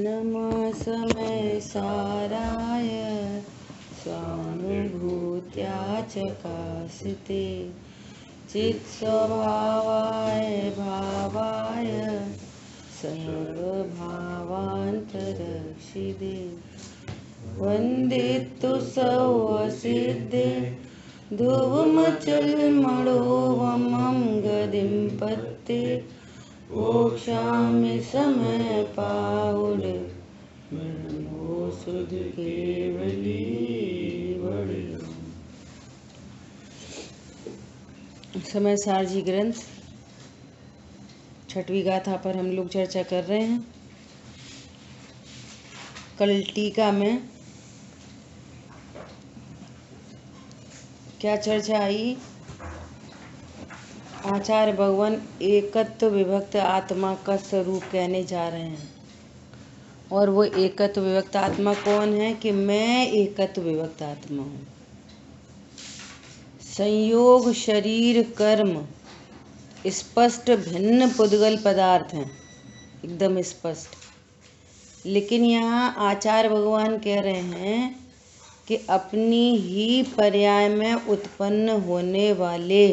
नमः समय साराय स्वानुभूत्या चकासिते चित्स्वभावाय भावाय सर्वभावान्तरक्षिदे वन्दितु सौवसिद्धे ध्रुवमचलमणोवमं गदिं पत्ते मोक्षामि समय पाउड मृणमो सुध केवली बड़ी। समय सार जी ग्रंथ छठवीं गाथा पर हम लोग चर्चा कर रहे हैं। कल टीका में क्या चर्चा आई? आचार्य भगवान एकत्व विभक्त आत्मा का स्वरूप कहने जा रहे हैं। और वो एकत्व विभक्त आत्मा कौन है? कि मैं एकत्व विभक्त आत्मा हूँ। संयोग शरीर कर्म स्पष्ट भिन्न पुद्गल पदार्थ हैं, एकदम स्पष्ट। लेकिन यहाँ आचार्य भगवान कह रहे हैं कि अपनी ही पर्याय में उत्पन्न होने वाले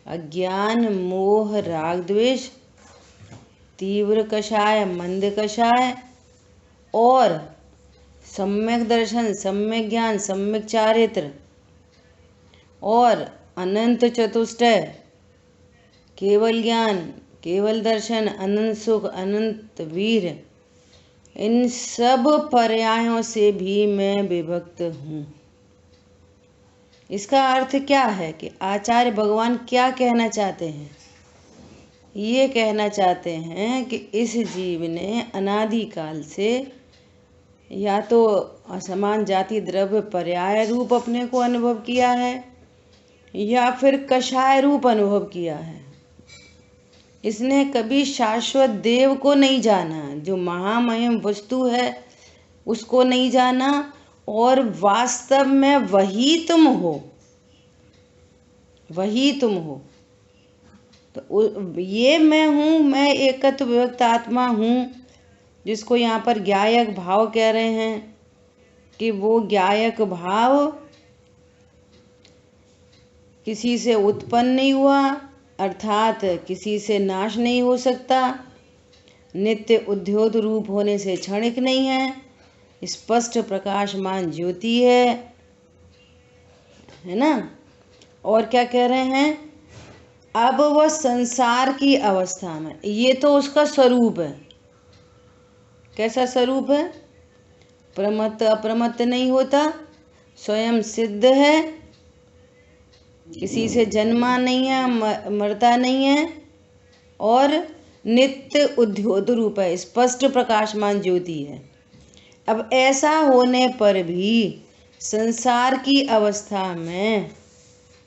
अज्ञान मोह राग द्वेष, तीव्र कषाय मंद कषाय और सम्यक दर्शन, सम्यक ज्ञान, सम्यक चारित्र और अनंत चतुष्टय, केवल ज्ञान, केवल दर्शन, अनंत सुख, अनंत वीर, इन सब पर्यायों से भी मैं विभक्त हूँ। इसका अर्थ क्या है कि आचार्य भगवान क्या कहना चाहते हैं? ये कहना चाहते हैं कि इस जीव ने अनादिकाल से या तो असमान जाति द्रव्य पर्याय रूप अपने को अनुभव किया है या फिर कषाय रूप अनुभव किया है। इसने कभी शाश्वत देव को नहीं जाना, जो महामहिम वस्तु है उसको नहीं जाना, और वास्तव में वही तुम हो, वही तुम हो। तो ये मैं हूँ, मैं एकत्व विभक्त आत्मा हूँ, जिसको यहाँ पर ज्ञायक भाव कह रहे हैं कि वो ज्ञायक भाव किसी से उत्पन्न नहीं हुआ, अर्थात किसी से नाश नहीं हो सकता, नित्य उद्योत रूप होने से क्षणिक नहीं है, स्पष्ट प्रकाशमान ज्योति है ना। और क्या कह रहे हैं? अब वह संसार की अवस्था में, ये तो उसका स्वरूप है। कैसा स्वरूप है? प्रमत्त अप्रमत्त नहीं होता, स्वयं सिद्ध है, किसी से जन्मा नहीं है, मरता नहीं है, और नित्य उद्योत रूप है, स्पष्ट प्रकाशमान ज्योति है। अब ऐसा होने पर भी संसार की अवस्था में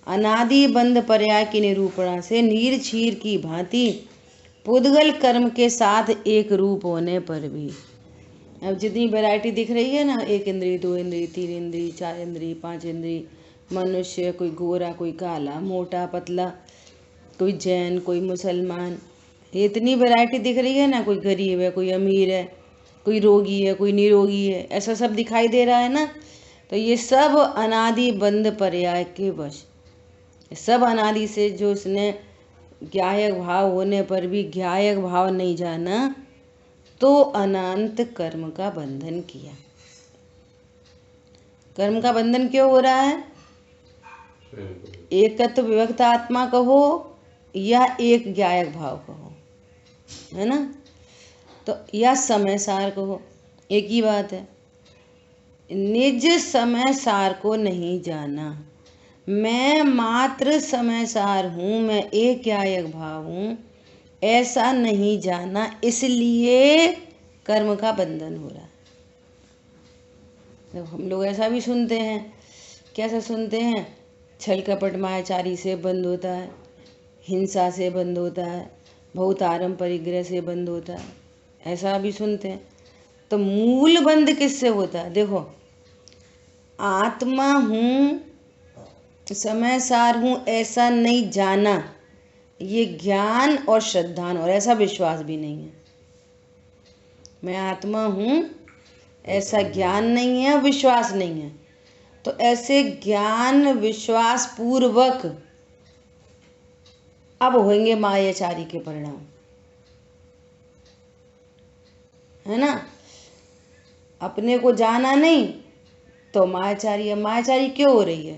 अनादि बंध पर्याय की निरूपणा से नीर क्षीर की भांति पुद्गल कर्म के साथ एक रूप होने पर भी, अब जितनी वैरायटी दिख रही है ना, एक इंद्री, दो इंद्री, तीन इंद्री, चार इंद्री, पांच इंद्री, मनुष्य, कोई गोरा, कोई काला, मोटा पतला, कोई जैन, कोई मुसलमान, इतनी वैरायटी दिख रही है ना, कोई गरीब है, कोई अमीर है, कोई रोगी है, कोई निरोगी है, ऐसा सब दिखाई दे रहा है ना। तो ये सब अनादि बंध पर्याय के वश, सब अनादि से जो उसने ज्ञायक भाव होने पर भी ज्ञायक भाव नहीं जाना, तो अनंत कर्म का बंधन किया। कर्म का बंधन क्यों हो रहा है? एकत्व विभक्त आत्मा कहो या एक ज्ञायक भाव कहो, है ना, तो या समय सार कहो, एक ही बात है। निज समय सार को नहीं जाना, मैं मात्र समय सार हूँ, मैं एक ज्ञायक भाव हूँ, ऐसा नहीं जाना, इसलिए कर्म का बंधन हो रहा है। तो हम लोग ऐसा भी सुनते हैं, कैसा सुनते हैं? छल कपट मायाचारी से बंद होता है, हिंसा से बंद होता है, बहुतारम परिग्रह से बंद होता है, ऐसा भी सुनते हैं। तो मूल बंध किससे होता है? देखो, आत्मा हूँ, समय सार हूँ, ऐसा नहीं जाना, ये ज्ञान और श्रद्धान और ऐसा विश्वास भी नहीं है। मैं आत्मा हूँ ऐसा ज्ञान नहीं है, विश्वास नहीं है। तो ऐसे ज्ञान विश्वास पूर्वक अब होंगे मायाचारी के परिणाम, है ना। अपने को जाना नहीं तो मायाचारी है। मायाचारी क्यों हो रही है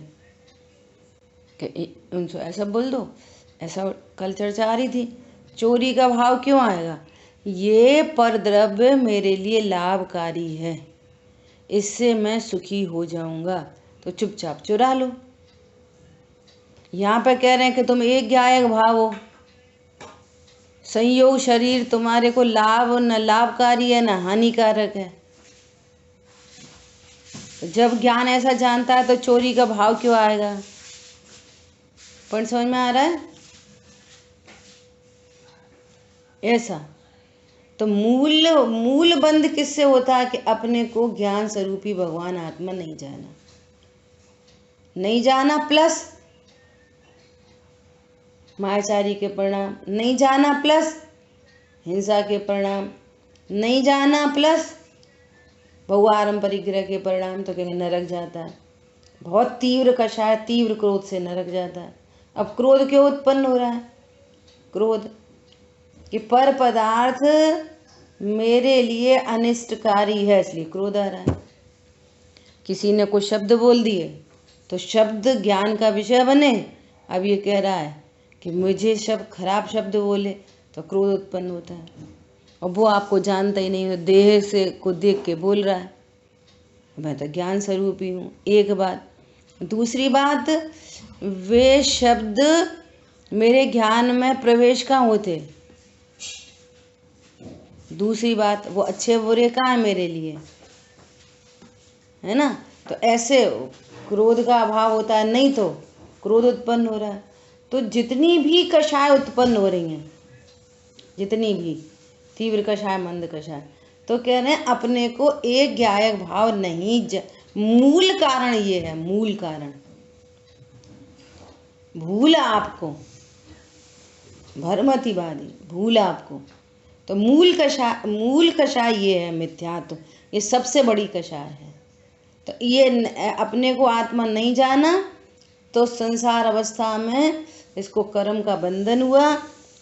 कि उनसे ऐसा बोल दो, ऐसा कल चर्चा आ रही थी, चोरी का भाव क्यों आएगा? ये परद्रव्य मेरे लिए लाभकारी है, इससे मैं सुखी हो जाऊंगा, तो चुपचाप चुरा लो। यहाँ पे कह रहे हैं कि तुम एक ज्ञायक भाव हो, संयोग शरीर तुम्हारे को लाभ न लाभकारी है न हानिकारक है। तो जब ज्ञान ऐसा जानता है तो चोरी का भाव क्यों आएगा? पर समझ में आ रहा है? ऐसा तो मूल बंध किससे होता है कि अपने को ज्ञान स्वरूपी भगवान आत्मा नहीं जाना प्लस मायाचारी के परिणाम, नहीं जाना प्लस हिंसा के परिणाम, नहीं जाना प्लस बहुआरम परिग्रह के परिणाम। तो कहेंगे नरक जाता है, बहुत तीव्र कषाय, तीव्र क्रोध से नरक जाता है। अब क्रोध क्यों उत्पन्न हो रहा है? क्रोध कि पर पदार्थ मेरे लिए अनिष्टकारी है, इसलिए क्रोध आ रहा है। किसी ने कुछ शब्द बोल दिए तो शब्द ज्ञान का विषय बने। अब ये कह रहा है कि मुझे खराब शब्द बोले तो क्रोध उत्पन्न होता है, और वो आपको जानता ही नहीं, देह से को देख के बोल रहा है, मैं तो ज्ञान स्वरूप ही हूँ। एक बात। दूसरी बात, वे शब्द मेरे ज्ञान में प्रवेश कहाँ होते? दूसरी बात, वो अच्छे बुरे कहाँ है मेरे लिए, है ना। तो ऐसे क्रोध का अभाव होता है, नहीं तो क्रोध उत्पन्न हो रहा है। तो जितनी भी कषाय उत्पन्न हो रही हैं, जितनी भी तीव्र कषाय मंद कषाय, तो कह रहे हैं अपने को एक ज्ञायक भाव नहीं मूल कारण ये है, मूल कारण भूल आपको, भरमतिवादी भूल आपको। तो मूल कषाय ये है मिथ्यात्व, ये सबसे बड़ी कषाय है। तो ये अपने को आत्मा नहीं जाना तो संसार अवस्था में इसको कर्म का बंधन हुआ,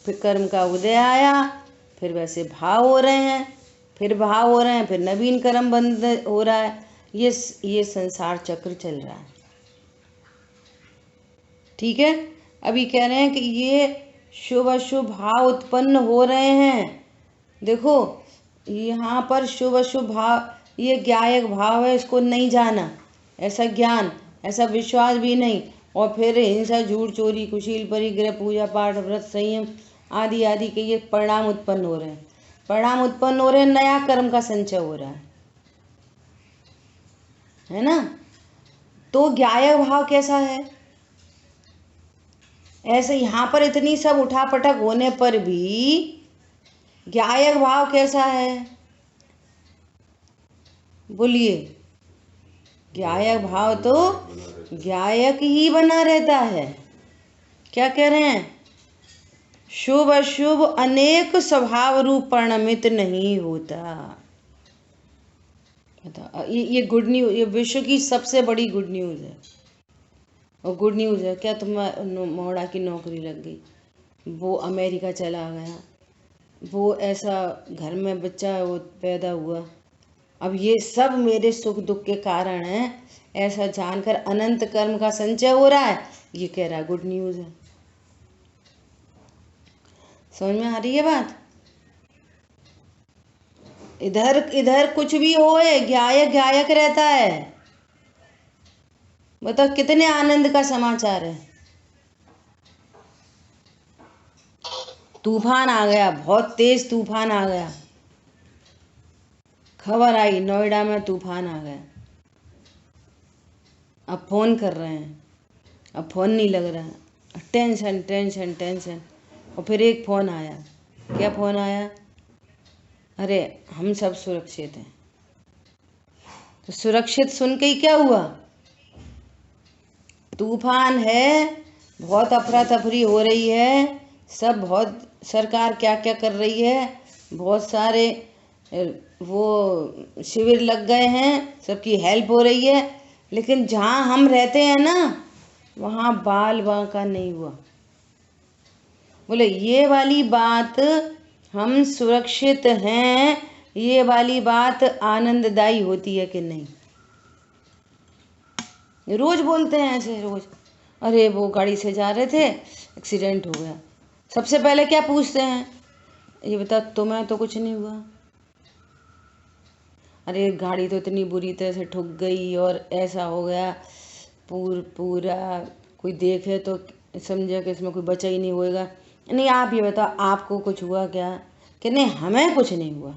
फिर कर्म का उदय आया, फिर वैसे भाव हो रहे हैं, फिर भाव हो रहे हैं, फिर नवीन कर्म बंध हो रहा है। ये संसार चक्र चल रहा है। ठीक है। अभी कह रहे हैं कि ये शुभ अशुभ भाव उत्पन्न हो रहे हैं। देखो यहाँ पर शुभ अशुभ भाव, ये ज्ञायक भाव है, इसको नहीं जाना, ऐसा ज्ञान, ऐसा विश्वास भी नहीं, और फिर हिंसा झूठ चोरी कुशील परिग्रह पूजा पाठ व्रत संयम आदि आदि के ये परिणाम उत्पन्न हो रहे हैं। परिणाम उत्पन्न हो रहे हैं, नया कर्म का संचय हो रहा है ना। तो ज्ञायक भाव कैसा है? ऐसे यहाँ पर इतनी सब उठापटक होने पर भी ज्ञायक भाव कैसा है? बोलिए। ज्ञायक भाव तो ज्ञायक ही बना रहता है। क्या कह रहे हैं? शुभ अशुभ अनेक स्वभाव रूप परिणमित नहीं होता। ये गुड न्यूज, ये विश्व की सबसे बड़ी गुड न्यूज है। और गुड न्यूज है क्या? तुम मोड़ा की नौकरी लग गई, वो अमेरिका चला गया, वो ऐसा घर में बच्चा वो पैदा हुआ, अब ये सब मेरे सुख दुख के कारण है, ऐसा जानकर अनंत कर्म का संचय हो रहा है। ये कह रहा है गुड न्यूज है। समझ में आ रही है बात? इधर इधर कुछ भी होए, ज्ञायक रहता है। बताओ कितने आनंद का समाचार है। तूफान आ गया, बहुत तेज तूफान आ गया, खबर आई नोएडा में तूफान आ गया। अब फोन कर रहे हैं, अब फोन नहीं लग रहा, टेंशन टेंशन टेंशन। और फिर एक फोन आया। क्या फोन आया? अरे हम सब सुरक्षित हैं। तो सुरक्षित सुन के ही क्या हुआ? तूफान है, बहुत अफरा तफरी हो रही है, सब बहुत, सरकार क्या क्या कर रही है, बहुत सारे वो शिविर लग गए हैं, सबकी हेल्प हो रही है, लेकिन जहाँ हम रहते हैं ना वहाँ बाल बांका नहीं हुआ। बोले ये वाली बात, हम सुरक्षित हैं, ये वाली बात आनंददायी होती है कि नहीं? रोज बोलते हैं ऐसे, रोज, अरे वो गाड़ी से जा रहे थे, एक्सीडेंट हो गया। सबसे पहले क्या पूछते हैं, ये बता तुम्हें तो कुछ नहीं हुआ? अरे गाड़ी तो इतनी बुरी तरह से ठुक गई और ऐसा हो गया, पूरा कोई देखे तो समझे कि इसमें कोई बचा ही नहीं होएगा। नहीं, आप ये बताओ आपको कुछ हुआ क्या? कि नहीं हमें कुछ नहीं हुआ।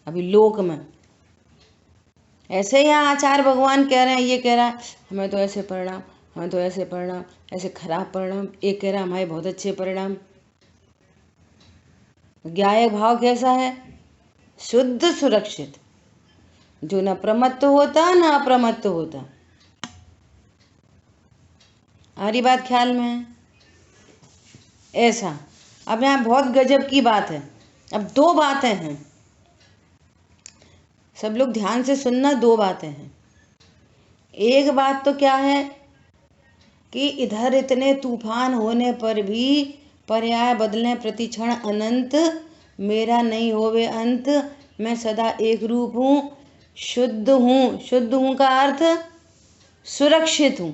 अभी लोक में ऐसे ही आचार्य भगवान कह रहे हैं, ये कह रहा है हमें तो ऐसे परिणाम, हमें तो ऐसे परिणाम, ऐसे खराब परिणाम, एक कह रहा है हमारे बहुत अच्छे परिणाम। ज्ञायक भाव कैसा है? शुद्ध सुरक्षित, जो न प्रमत्त होता न अप्रमत्त होता। हमारी बात ख्याल में है? ऐसा। अब यहाँ बहुत गजब की बात है। अब दो बातें हैं, सब लोग ध्यान से सुनना। दो बातें हैं। एक बात तो क्या है कि इधर इतने तूफान होने पर भी पर्याय बदलें प्रतिक्षण अनंत, मेरा नहीं होवे अंत, मैं सदा एक रूप हूँ, शुद्ध हूँ। शुद्ध हूँ का अर्थ सुरक्षित हूँ।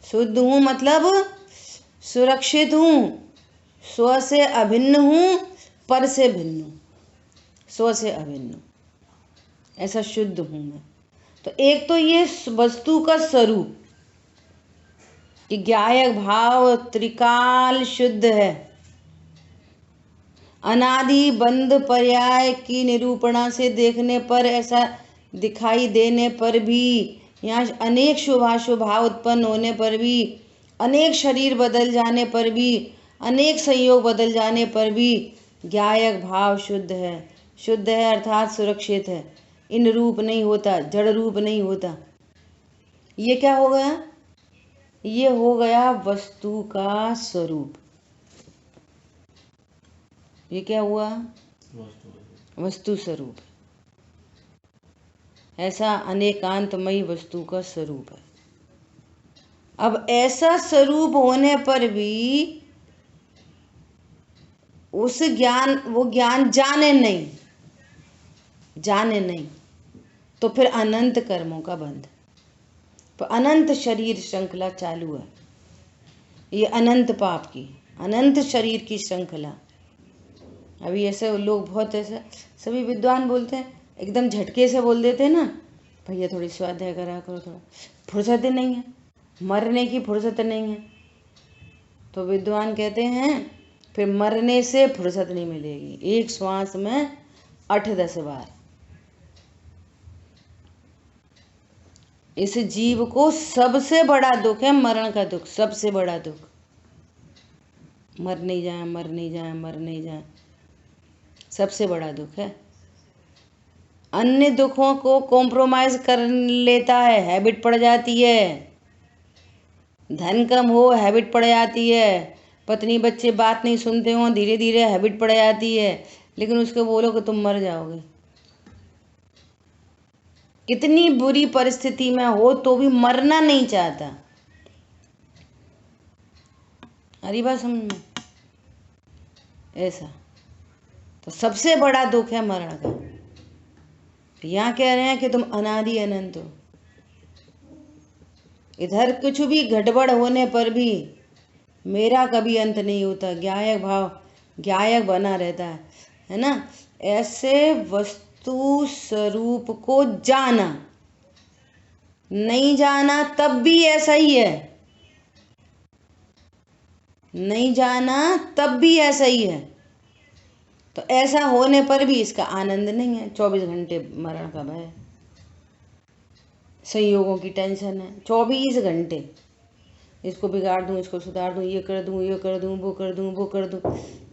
शुद्ध हूँ मतलब सुरक्षित हूँ, स्व से अभिन्न हूँ, पर से भिन्न हूँ, स्व से अभिन्न, ऐसा शुद्ध हूँ मैं। तो एक तो ये वस्तु का स्वरूप कि ज्ञायक भाव त्रिकाल शुद्ध है, अनादि बंध पर्याय की निरूपणा से देखने पर, ऐसा दिखाई देने पर भी, यहाँ अनेक शुभाशुभ भाव उत्पन्न होने पर भी, अनेक शरीर बदल जाने पर भी, अनेक संयोग बदल जाने पर भी ज्ञायक भाव शुद्ध है। शुद्ध है अर्थात सुरक्षित है, इन रूप नहीं होता, जड़ रूप नहीं होता। ये क्या हो गया? ये हो गया वस्तु का स्वरूप। ये क्या हुआ? वस्तु स्वरूप। ऐसा अनेकांतमयी वस्तु का स्वरूप है। अब ऐसा स्वरूप होने पर भी उस ज्ञान, वो ज्ञान जाने नहीं, जाने नहीं, तो फिर अनंत कर्मों का बंध, तो अनंत शरीर श्रृंखला चालू है। ये अनंत पाप की, अनंत शरीर की श्रृंखला। अभी ऐसे लोग बहुत ऐसे, सभी विद्वान बोलते हैं, एकदम झटके से बोल देते हैं ना, भैया थोड़ी स्वाध्याय करा करो, थोड़ा फुर्सत ही नहीं है, मरने की फुर्सत नहीं है। तो विद्वान कहते हैं फिर मरने से फुर्सत नहीं मिलेगी, एक श्वास में 8-10 बार। इस जीव को सबसे बड़ा दुख है मरण का दुख, सबसे बड़ा दुख। मर नहीं जाए, मर नहीं जाए, मर नहीं जाए, सबसे बड़ा दुख है। अन्य दुखों को कॉम्प्रोमाइज कर लेता है, हैबिट पड़ जाती है। धन कम हो हैबिट पड़ जाती है, पत्नी बच्चे बात नहीं सुनते हो धीरे धीरे हैबिट पड़ जाती है, लेकिन उसको बोलो कि तुम मर जाओगे, कितनी बुरी परिस्थिति में हो तो भी मरना नहीं चाहता। हरी बात समझ में? ऐसा तो सबसे बड़ा दुख है मरण का। यहाँ कह रहे हैं कि तुम अनादि अनंत हो, इधर कुछ भी गड़बड़ होने पर भी मेरा कभी अंत नहीं होता, ज्ञायक भाव ज्ञायक बना रहता है ना। ऐसे वस्तु स्वरूप को जाना, नहीं जाना तब भी ऐसा ही है, नहीं जाना तब भी ऐसा ही है। तो ऐसा होने पर भी इसका आनंद नहीं है, 24 घंटे मरण का भय, संयोगों की टेंशन है, 24 घंटे इसको बिगाड़ दूं, इसको सुधार दूं, ये कर दूं, ये कर दूं, वो कर दूं, वो कर दूं,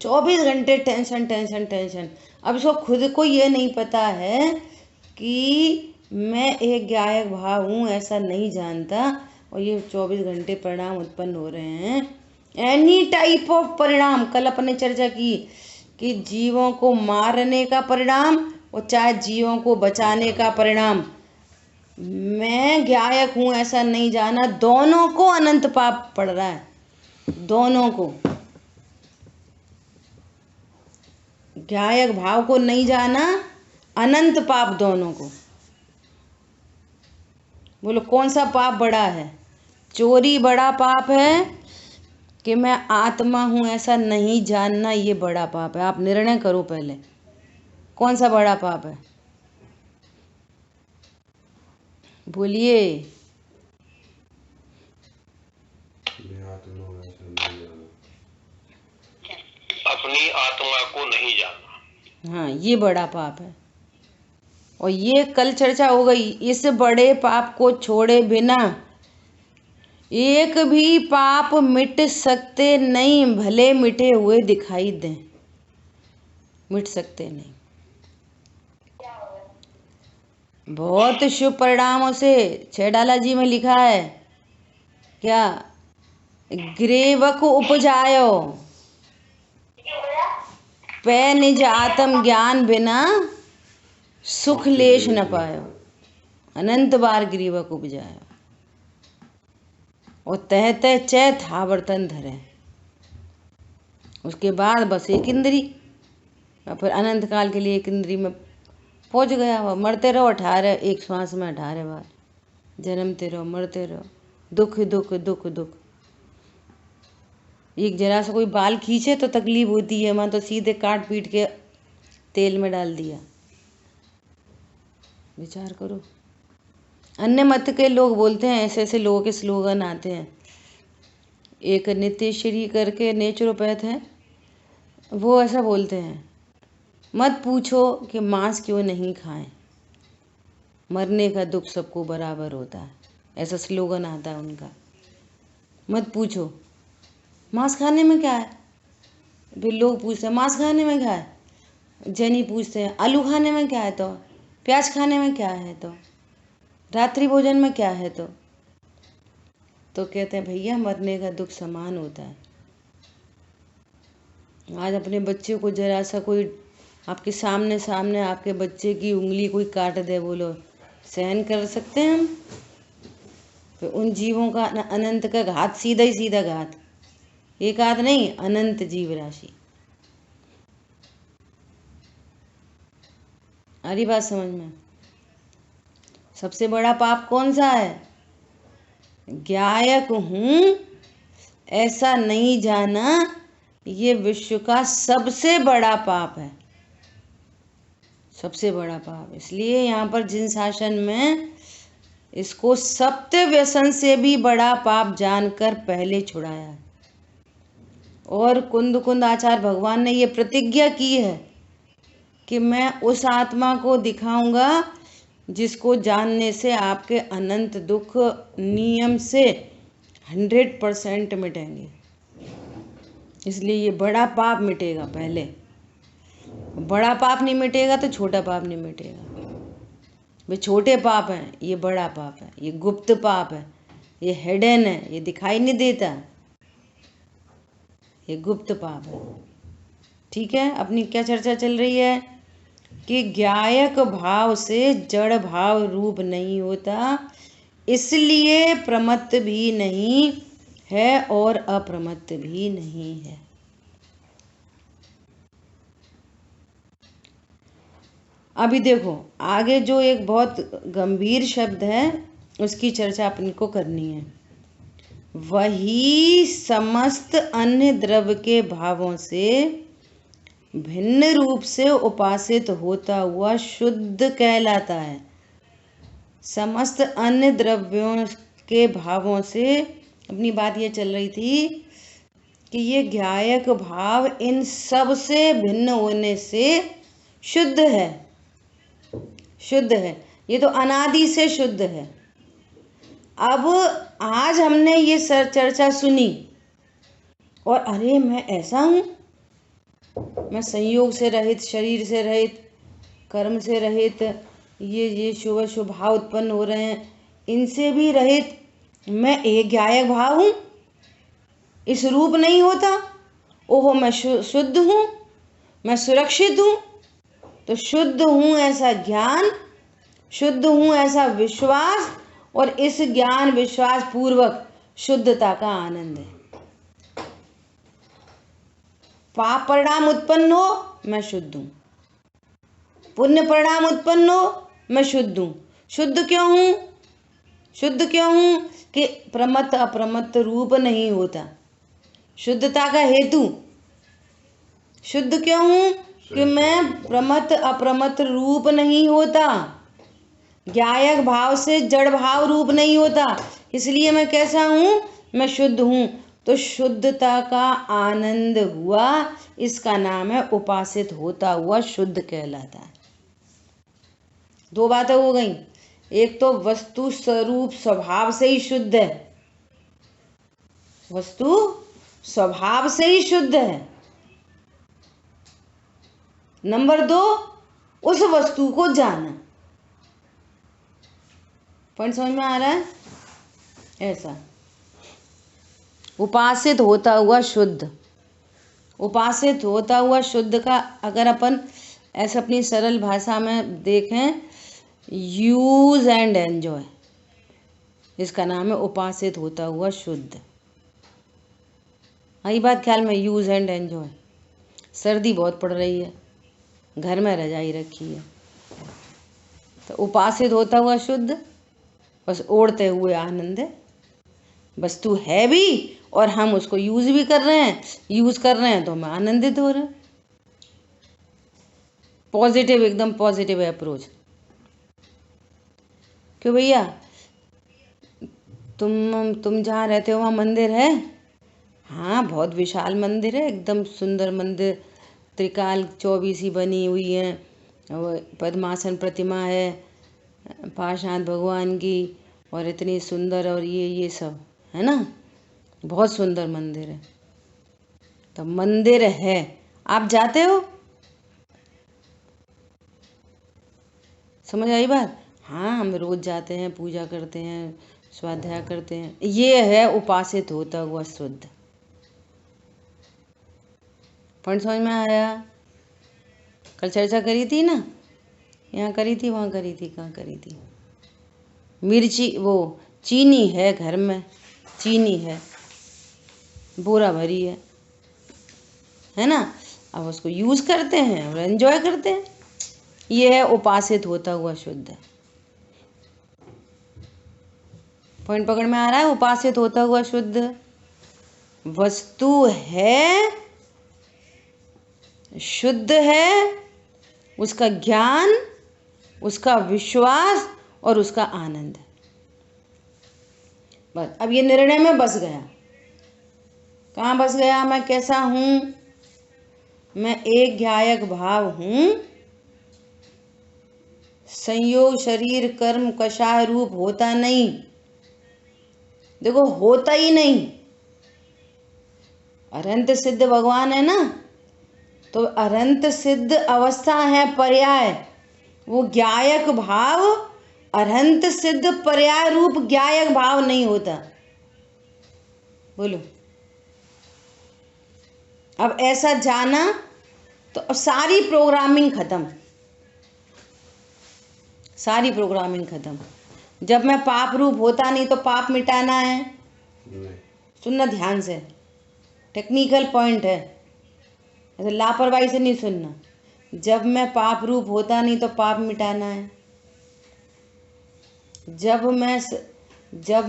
24 घंटे टेंशन टेंशन टेंशन। अब इसको खुद को ये नहीं पता है कि मैं एक ज्ञायक भाव हूँ, ऐसा नहीं जानता, और ये 24 घंटे परिणाम उत्पन्न हो रहे हैं, एनी टाइप ऑफ परिणाम। कल अपने चर्चा की कि जीवों को मारने का परिणाम और चाहे जीवों को बचाने का परिणाम, मैं ज्ञायक हूँ ऐसा नहीं जाना, दोनों को अनंत पाप पड़ रहा है। दोनों को, ज्ञायक भाव को नहीं जाना, अनंत पाप दोनों को। बोलो कौन सा पाप बड़ा है? चोरी बड़ा पाप है कि मैं आत्मा हूं ऐसा नहीं जानना, ये बड़ा पाप है। आप निर्णय करो पहले, कौन सा बड़ा पाप है? बोलिए। अपनी आत्मा को नहीं जानना। हाँ, ये बड़ा पाप है। और ये कल चर्चा हो गई, इस बड़े पाप को छोड़े बिना एक भी पाप मिट सकते नहीं, भले मिटे हुए दिखाई दें, मिट सकते नहीं। बहुत शुभ परिणामों से छेडाला जी में लिखा है क्या? ग्रीवक उपजायो पै निज आत्म ज्ञान बिना सुख लेश न पायो, अनंत बार ग्रीवक उपजायो और तह तह चै था बर्तन धरे। उसके बाद बस एक इंद्री, और फिर अनंत काल के लिए एक इंद्री में पहुंच गया। वह मरते रहो 18, एक श्वास में 18 बार जन्मते रहो, मरते रहो, दुख दुख दुख दुख। एक जरा सा कोई बाल खींचे तो तकलीफ होती है, मैं तो सीधे काट पीट के तेल में डाल दिया। विचार करो। अन्य मत के लोग बोलते हैं, ऐसे ऐसे लोगों के स्लोगन आते हैं। एक नित्यश्री करके नेचुरोपैथ है, वो ऐसा बोलते हैं, मत पूछो कि मांस क्यों नहीं खाएं, मरने का दुख सबको बराबर होता है। ऐसा स्लोगन आता है उनका। मत पूछो मांस खाने में क्या है। फिर लोग पूछते हैं मांस खाने में क्या है, जनी पूछते हैं आलू खाने में क्या है, तो प्याज खाने में क्या है, तो रात्रि भोजन में क्या है, तो कहते हैं भैया मरने का दुख समान होता है। आज अपने बच्चे को जरा सा कोई आपके सामने आपके बच्चे की उंगली कोई काट दे, बोलो सहन कर सकते हैं हम? फिर उन जीवों का अनंत का घात, सीधा ही सीधा घात, एक आध नहीं, अनंत जीव राशि। आ रही बात समझ में? सबसे बड़ा पाप कौन सा है? ज्ञायक हूं ऐसा नहीं जाना, ये विश्व का सबसे बड़ा पाप है, सबसे बड़ा पाप। इसलिए यहाँ पर जिन शासन में इसको सप्त व्यसन से भी बड़ा पाप जानकर पहले छुड़ाया है। और कुंद कुंद आचार्य भगवान ने ये प्रतिज्ञा की है कि मैं उस आत्मा को दिखाऊंगा जिसको जानने से आपके अनंत दुख नियम से 100% मिटेंगे। इसलिए ये बड़ा पाप मिटेगा पहले। बड़ा पाप नहीं मिटेगा तो छोटा पाप नहीं मिटेगा। वे छोटे पाप हैं, ये बड़ा पाप है, ये गुप्त पाप है, ये हिडन है, ये दिखाई नहीं देता, ये गुप्त पाप है। ठीक है, अपनी क्या चर्चा चल रही है कि ज्ञायक भाव से जड़ भाव रूप नहीं होता, इसलिए प्रमत्त भी नहीं है और अप्रमत्त भी नहीं है। अभी देखो आगे जो एक बहुत गंभीर शब्द है उसकी चर्चा अपन को करनी है। वही समस्त अन्य द्रव्य के भावों से भिन्न रूप से उपासित होता हुआ शुद्ध कहलाता है। समस्त अन्य द्रव्यों के भावों से अपनी बात ये चल रही थी कि ये ज्ञायक भाव इन सब से भिन्न होने से शुद्ध है, शुद्ध है, ये तो अनादि से शुद्ध है। अब आज हमने ये चर्चा सुनी और अरे मैं ऐसा हूं, मैं संयोग से रहित, शरीर से रहित, कर्म से रहित, ये शुभ शुभ भाव उत्पन्न हो रहे हैं, इनसे भी रहित मैं एक ज्ञायक भाव हूं, इस रूप नहीं होता, ओहो मैं शुद्ध हूं, मैं सुरक्षित हूँ, तो शुद्ध हूँ ऐसा ज्ञान, शुद्ध हूँ ऐसा विश्वास, और इस ज्ञान विश्वास पूर्वक शुद्धता का आनंद है। पाप परिणाम उत्पन्न हो, मैं शुद्ध हूँ। पुण्य परिणाम उत्पन्न हो, मैं शुद्ध हूँ। शुद्ध क्यों हूँ? शुद्ध क्यों हूँ? कि प्रमत्त अप्रमत्त रूप नहीं होता। शुद्धता का हेतु, शुद्ध क्यों हूँ? कि मैं प्रमत्त अप्रमत्त रूप नहीं होता, ज्ञायक भाव से जड़ भाव रूप नहीं होता, इसलिए मैं कैसा हूँ? मैं शुद्ध हूँ। तो शुद्धता का आनंद हुआ, इसका नाम है उपासित होता हुआ शुद्ध कहलाता है। दो बातें हो गई, एक तो वस्तु स्वरूप स्वभाव से ही शुद्ध है, वस्तु स्वभाव से ही शुद्ध है। नंबर दो, उस वस्तु को जाना। पॉइंट समझ में आ रहा है? ऐसा उपासित होता हुआ शुद्ध, उपासित होता हुआ शुद्ध का अगर अपन ऐसा अपनी सरल भाषा में देखें, यूज एंड एंजॉय, इसका नाम है उपासित होता हुआ शुद्ध। आई बात ख्याल में? Use and enjoy. सर्दी बहुत पड़ रही है, घर में रजाई रखी है, तो उपासित होता हुआ शुद्ध, बस ओढ़ते हुए आनंद है। वस्तु है भी और हम उसको यूज भी कर रहे हैं, यूज कर रहे हैं तो हम आनंदित हो रहे हैं। पॉजिटिव, एकदम पॉजिटिव अप्रोच। क्यों भैया, तुम जहाँ रहते हो वहाँ मंदिर है? हाँ, बहुत विशाल मंदिर है, एकदम सुंदर मंदिर, त्रिकाल चौबीसी बनी हुई है, पद्मासन प्रतिमा है पाषाण भगवान की, और इतनी सुंदर, और ये सब है ना, बहुत सुंदर मंदिर है। तो मंदिर है, आप जाते हो? समझ आई बात? हाँ, हम रोज जाते हैं, पूजा करते हैं, स्वाध्याय करते हैं। ये है उपासित होता हुआ शुद्ध। पॉइंट समझ में आया? कल चर्चा करी थी ना, यहाँ करी थी, वहाँ करी थी, कहाँ करी थी? मिर्ची, वो चीनी है घर में, चीनी है, बोरा भरी है ना, अब उसको यूज करते हैं और एंजॉय करते हैं। ये है उपासित होता हुआ शुद्ध। पॉइंट पकड़ में आ रहा है? उपासित होता हुआ शुद्ध वस्तु है, शुद्ध है, उसका ज्ञान, उसका विश्वास और उसका आनंद। बस अब ये निर्णय में बस गया। कहाँ बस गया? मैं कैसा हूँ? मैं एक ज्ञायक भाव हूँ, संयोग शरीर कर्म कषाय रूप होता नहीं। देखो, होता ही नहीं। अनंत सिद्ध भगवान है ना, तो अनंत सिद्ध अवस्था है पर्याय, वो ज्ञायक भाव अनंत सिद्ध पर्याय रूप ज्ञायक भाव नहीं होता। बोलो, अब ऐसा जाना तो अब सारी प्रोग्रामिंग खत्म, सारी प्रोग्रामिंग खत्म। जब मैं पाप रूप होता नहीं तो पाप मिटाना है। सुनना ध्यान से, टेक्निकल पॉइंट है, ऐसे लापरवाही से नहीं सुनना। जब मैं पाप रूप होता नहीं तो पाप मिटाना है। जब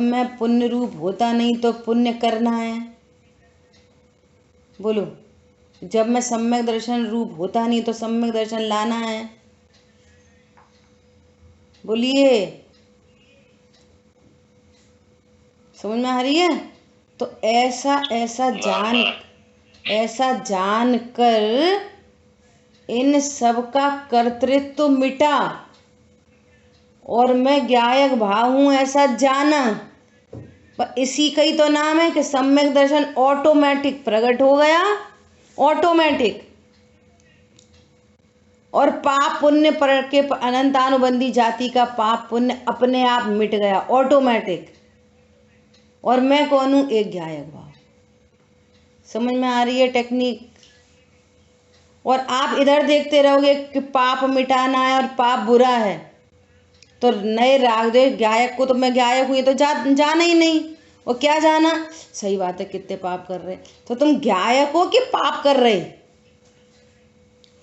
मैं पुण्य रूप होता नहीं तो पुण्य करना है। बोलो, जब मैं सम्यक दर्शन रूप होता नहीं तो सम्यक दर्शन लाना है। बोलिए, समझ में आ रही है? तो ऐसा जान कर इन सब का कर्तृत्व मिटा और मैं ज्ञायक भाव हूं, ऐसा जाना। पर इसी का ही तो नाम है कि सम्यक दर्शन ऑटोमेटिक प्रकट हो गया, ऑटोमेटिक। और पाप पुण्य पर के अनंतानुबंधी जाति का पाप पुण्य अपने आप मिट गया, ऑटोमेटिक। और मैं कौन हूं? एक ज्ञायक भाव। समझ में आ रही है टेक्निक? और आप इधर देखते रहोगे कि पाप मिटाना है और पाप बुरा है, तो नए राग द्वेष गायक को, तो मैं गायक हूँ ये तो जाना ही नहीं। और क्या जाना, सही बात है कितने पाप कर रहे, तो तुम गायक हो कि पाप कर रहे,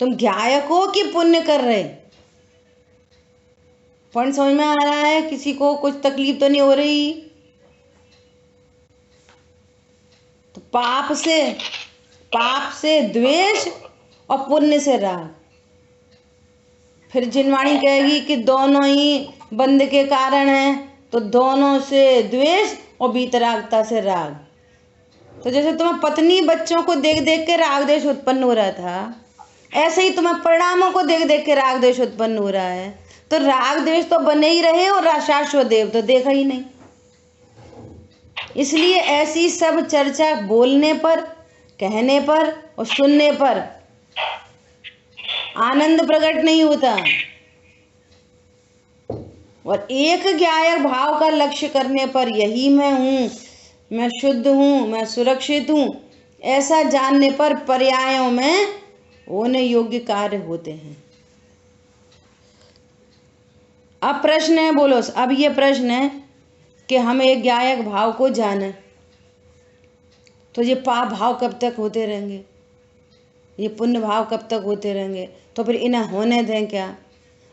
तुम गायक हो कि पुण्य कर रहे? पॉइंट समझ में आ रहा है? किसी को कुछ तकलीफ तो नहीं हो रही? तो पाप से द्वेष और पुण्य से राग। फिर जिनवाणी कहेगी कि दोनों ही बंद के कारण है, तो दोनों से द्वेष और वीतरागता से राग। तो जैसे तुम्हें पत्नी बच्चों को देख देख के राग द्वेष उत्पन्न हो रहा था, ऐसे ही तुम्हें परिणामों को देख देख के राग द्वेष उत्पन्न हो रहा है। तो राग द्वेष तो बने ही रहे और शाश्वत देव तो देखा ही नहीं। इसलिए ऐसी सब चर्चा बोलने पर, कहने पर और सुनने पर आनंद प्रकट नहीं होता। और एक गायक भाव का लक्ष्य करने पर यही मैं हूँ, मैं शुद्ध हूँ, मैं सुरक्षित हूँ, ऐसा जानने पर पर्यायों में होने योग्य कार्य होते हैं। अब प्रश्न है, बोलो, अब ये प्रश्न है कि हम एक गायक भाव को जाने, तो ये पाप भाव कब तक होते रहेंगे, ये पुण्य भाव कब तक होते रहेंगे? तो फिर इन्हें होने दें क्या?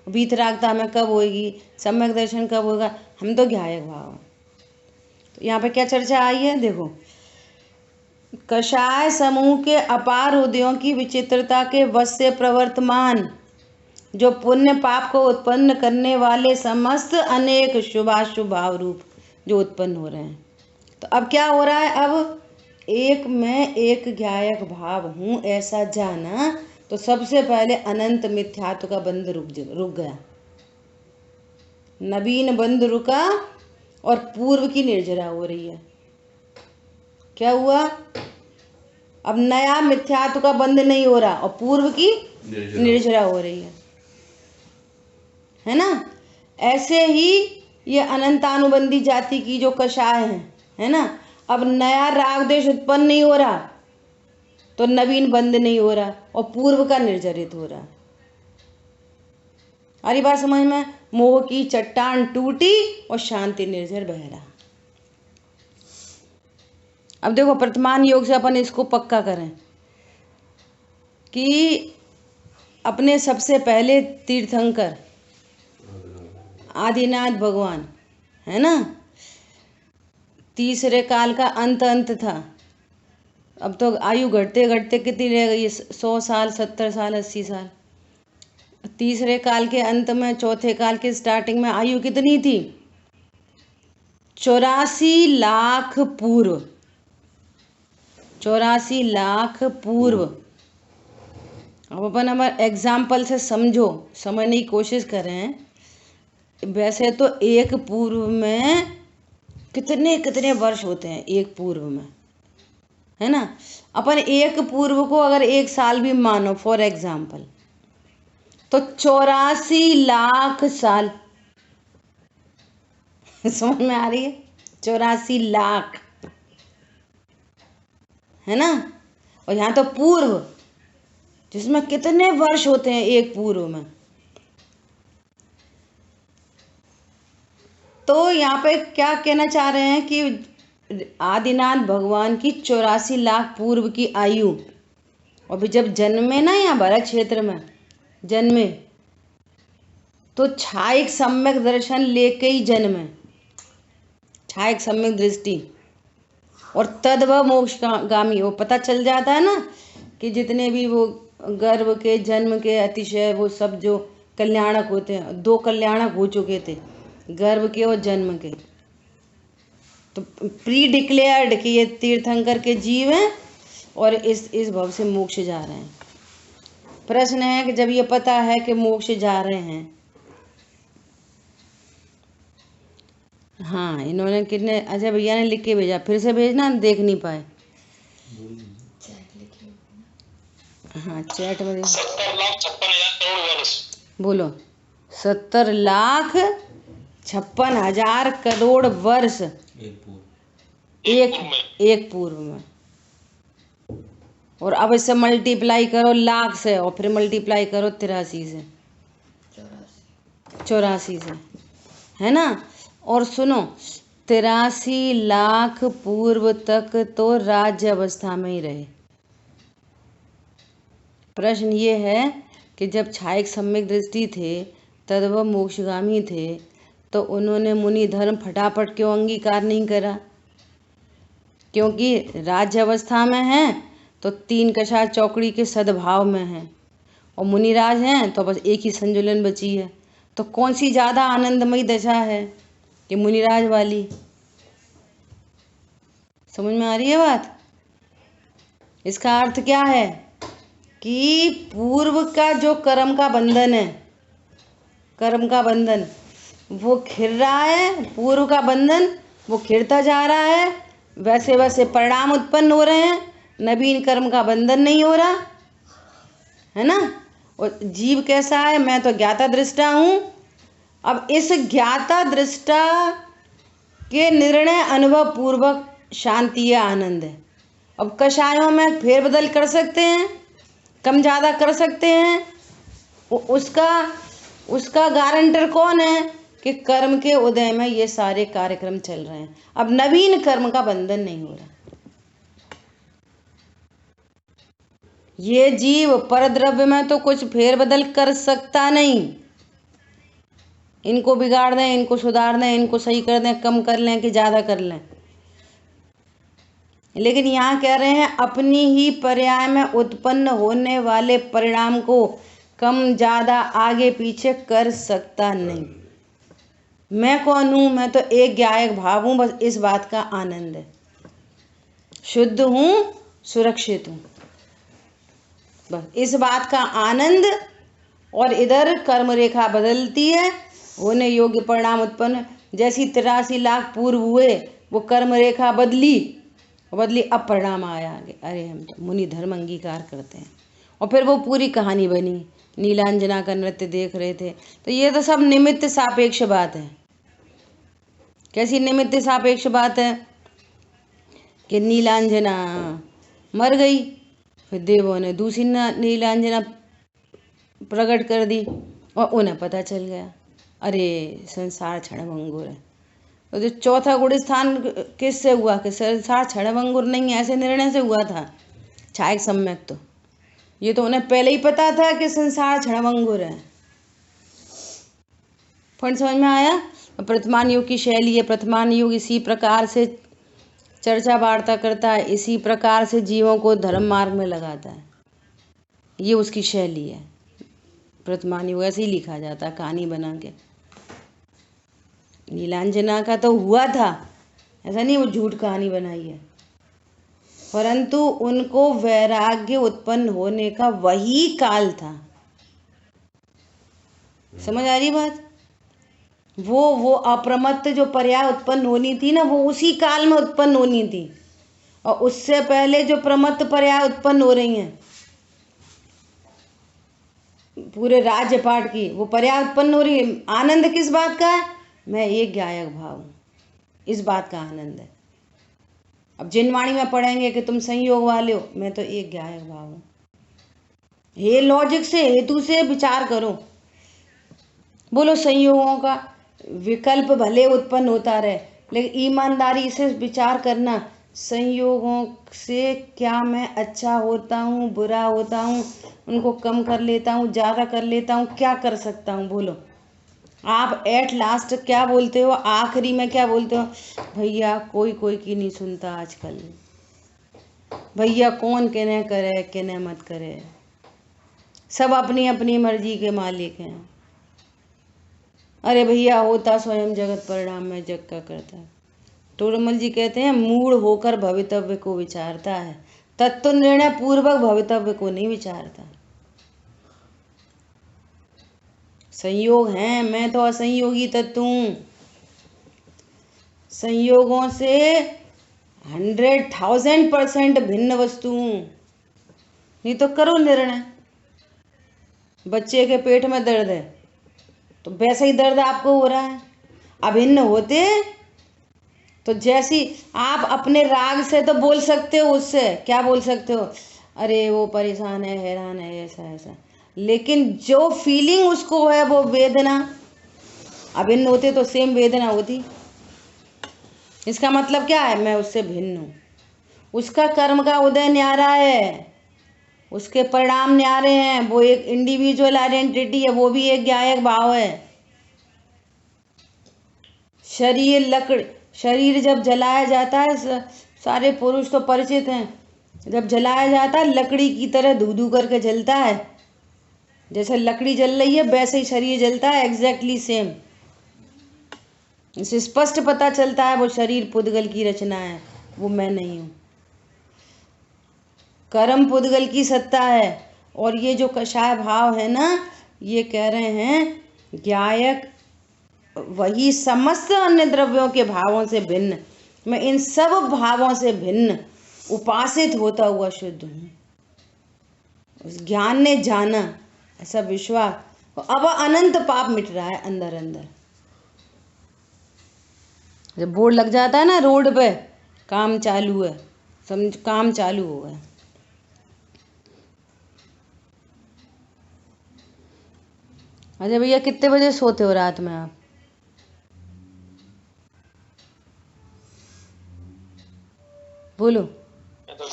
वीतरागता हमें कब होगी, सम्यक दर्शन कब होगा? हम तो गायक भाव। तो यहाँ पे क्या चर्चा आई है, देखो, कषाय समूह के अपार उदयों की विचित्रता के वश से प्रवर्तमान जो पुण्य पाप को उत्पन्न करने वाले समस्त अनेक शुभाशुभ भाव रूप जो उत्पन्न हो रहे हैं। तो अब क्या हो रहा है, अब एक मैं एक गायक भाव हूँ ऐसा जाना, तो सबसे पहले अनंत मिथ्यात्व का बंध रुक गया, नवीन बंध रुका और पूर्व की निर्जरा हो रही है। क्या हुआ, अब नया मिथ्यात्व का बंध नहीं हो रहा और पूर्व की निर्जरा हो रही है ना। ऐसे ही ये अनंतानुबंधी जाति की जो कषाय है ना, अब नया राग द्वेष उत्पन्न नहीं हो रहा, तो नवीन बंध नहीं हो रहा और पूर्व का निर्जरित हो रहा। अरे बात समझ में, मोह की चट्टान टूटी और शांति निर्झर बह रहा। अब देखो, वर्तमान योग से अपन इसको पक्का करें कि अपने सबसे पहले तीर्थंकर आदिनाथ भगवान है ना, तीसरे काल का अंत था। अब तो आयु घटते घटते कितनी रह गई, 100 साल, 70 साल, 80 साल। तीसरे काल के अंत में, चौथे काल के स्टार्टिंग में आयु कितनी थी? 84 लाख पूर्व, 84 लाख पूर्व। अब अपन हमारे एग्जाम्पल से समझने की कोशिश करें। वैसे तो एक पूर्व में कितने कितने वर्ष होते हैं, एक पूर्व में, है ना। अपन एक पूर्व को अगर 1 साल भी मानो फॉर एग्जाम्पल, तो 84 लाख साल समझ में आ रही है? 84 लाख, है ना। और यहाँ तो पूर्व, जिसमें कितने वर्ष होते हैं एक पूर्व में। तो यहाँ पे क्या कहना चाह रहे हैं कि आदिनाथ भगवान की 84 लाख पूर्व की आयु, और फिर जब जन्मे ना यहाँ भरत क्षेत्र में जन्मे, तो छायिक सम्यक दर्शन लेके ही जन्मे, छायिक सम्यक दृष्टि, और तद्भव मोक्षगामी। वो पता चल जाता है ना कि जितने भी वो गर्भ के, जन्म के, अतिशय, वो सब जो कल्याणक होते हैं, 2 कल्याणक हो चुके थे, गर्भ के और जन्म के। तो प्री डिक्लेयर्ड कि ये तीर्थंकर के जीव हैं और इस भव से मोक्ष जा रहे हैं। प्रश्न है कि जब ये पता है कि मोक्ष जा रहे हैं, हाँ, इन्होंने कितने, अजय भैया ने लिख के भेजा, फिर से भेजना, देख नहीं पाए। हाँ, चैट में 70,56,000 करोड़ वर्ष। बोलो, 70,56,000 करोड़ वर्ष एक पूर्व में। और अब इससे मल्टीप्लाई करो लाख से, और फिर मल्टीप्लाई करो 83 से, 84 से, है ना। और सुनो, 83 लाख पूर्व तक तो राज्य अवस्था में ही रहे। प्रश्न ये है कि जब छायक सम्यक दृष्टि थे तब वह मोक्षगामी थे, तो उन्होंने मुनि धर्म फटाफट क्यों अंगीकार नहीं करा? क्योंकि राज्य अवस्था में हैं तो 3 कषाय चौकड़ी के सद्भाव में हैं, और मुनिराज हैं तो बस एक ही संजुलन बची है। तो कौन सी ज़्यादा आनंदमयी दशा है कि मुनिराज वाली? समझ में आ रही है बात? इसका अर्थ क्या है कि पूर्व का जो कर्म का बंधन है, कर्म का बंधन वो खिर रहा है, पूर्व का बंधन वो खिरता जा रहा है, वैसे वैसे परिणाम उत्पन्न हो रहे हैं, नवीन कर्म का बंधन नहीं हो रहा है ना। और जीव कैसा है? मैं तो ज्ञाता दृष्टा हूँ। अब इस ज्ञाता दृष्टा के निर्णय अनुभव पूर्वक शांति या आनंद है। अब कषायों में फेरबदल कर सकते हैं, कम ज़्यादा कर सकते हैं, उसका गारंटर कौन है कि कर्म के उदय में ये सारे कार्यक्रम चल रहे हैं। अब नवीन कर्म का बंधन नहीं हो रहा। ये जीव परद्रव्य में तो कुछ फेरबदल कर सकता नहीं। इनको बिगाड़ दें, इनको सुधार दें, इनको सही कर दें, कम कर लें कि ज़्यादा कर लें, लेकिन यहाँ कह रहे हैं अपनी ही पर्याय में उत्पन्न होने वाले परिणाम को कम ज़्यादा आगे पीछे कर सकता नहीं। मैं कौन हूँ? मैं तो एक ज्ञायक भाव हूँ, बस इस बात का आनंद है। शुद्ध हूँ, सुरक्षित हूँ, बस इस बात का आनंद। और इधर कर्म रेखा बदलती है, होने योग्य परिणाम उत्पन्न। जैसी 83 लाख पूर्व हुए, वो कर्म रेखा बदली, अब परिणाम आया आगे। अरे हम तो मुनि धर्म अंगीकार करते हैं। और फिर वो पूरी कहानी बनी, नीलांजना का नृत्य देख रहे थे। तो ये तो सब निमित्त सापेक्ष बात है। कैसी निमित्त सापेक्ष बात है कि नीलांजना मर गई, फिर देवों ने दूसरी नीलांजना प्रकट कर दी, और उन्हें पता चल गया अरे संसार क्षणभंगुर है। तो जो चौथा गुण स्थान किससे हुआ कि संसार क्षणभंगुर नहीं है, ऐसे निर्णय से हुआ था छायक सम्यक। तो ये तो उन्हें पहले ही पता था कि संसार क्षणभंगुर है। पॉइंट समझ में आया? प्रथमान युग की शैली है। प्रथमान युग इसी प्रकार से चर्चा वार्ता करता है, इसी प्रकार से जीवों को धर्म मार्ग में लगाता है। ये उसकी शैली है। प्रथमान युग ऐसे ही लिखा जाता है, कहानी बना के। नीलांजना का तो हुआ था, ऐसा नहीं वो झूठ कहानी बनाई है, परंतु उनको वैराग्य उत्पन्न होने का वही काल था। समझ आ रही बात? वो अप्रमत्त जो पर्याय उत्पन्न होनी थी ना, वो उसी काल में उत्पन्न होनी थी। और उससे पहले जो प्रमत्त पर्याय उत्पन्न हो रही हैं पूरे राज्य पाठ की, वो पर्याय उत्पन्न हो रही है। आनंद किस बात का है? मैं एक ज्ञायक भाव हूँ, इस बात का आनंद है। अब जिनवाणी में पढ़ेंगे कि तुम संयोग वाले हो, मैं तो एक ज्ञायक भाव हूँ। हे लॉजिक से, हेतु से विचार करो। बोलो संयोगों का विकल्प भले उत्पन्न होता रहे, लेकिन ईमानदारी से विचार करना, संयोगों से क्या मैं अच्छा होता हूँ, बुरा होता हूँ, उनको कम कर लेता हूँ, ज़्यादा कर लेता हूँ, क्या कर सकता हूँ? बोलो आप एट लास्ट क्या बोलते हो? आखिरी में क्या बोलते हो? भैया कोई की नहीं सुनता आजकल, भैया कौन कहने करे कहने मत करे, सब अपनी अपनी मर्जी के मालिक हैं। अरे भैया होता स्वयं जगत परिणाम में जग का करता है। टोडरमल जी कहते हैं मूढ़ होकर भवितव्य को विचारता है, तत्व निर्णय पूर्वक भवितव्य को नहीं विचारता। संयोग हैं, मैं तो असंयोगी तत्व हूँ। संयोगों से 100,000% भिन्न वस्तु हूँ। नहीं तो करो निर्णय। बच्चे के पेट में दर्द है तो वैसा ही दर्द आपको हो रहा है। अभिन्न होते तो जैसी आप अपने राग से तो बोल सकते हो, उससे क्या बोल सकते हो? अरे वो परेशान है, हैरान है, ऐसा ऐसा, लेकिन जो फीलिंग उसको है वो वेदना अभिन्न होते तो सेम वेदना होती। इसका मतलब क्या है? मैं उससे भिन्न हूँ। उसका कर्म का उदय न्यारा है, उसके परिणाम न्यारे हैं, वो एक इंडिविजुअल आइडेंटिटी है, वो भी एक ज्ञायक भाव है। शरीर जब जलाया जाता है, सारे पुरुष तो परिचित हैं, जब जलाया जाता है लकड़ी की तरह धू धू करके जलता है। जैसे लकड़ी जल रही है वैसे ही शरीर जलता है, एग्जैक्टली सेम। इसे स्पष्ट पता चलता है वो शरीर पुद्गल की रचना है, वो मैं नहीं हूँ। कर्म पुद्गल की सत्ता है। और ये जो कषाय भाव है ना, ये कह रहे हैं ज्ञायक वही समस्त अन्य द्रव्यों के भावों से भिन्न, मैं इन सब भावों से भिन्न उपासित होता हुआ शुद्ध हूँ। उस ज्ञान ने जाना, ऐसा विश्वास, अब अनंत पाप मिट रहा है अंदर अंदर। जब बोर्ड लग जाता है ना रोड पे, काम चालू है, समझ काम चालू हो गया। अच्छा भैया, कितने बजे सोते हो रात में आप? बोलो। तो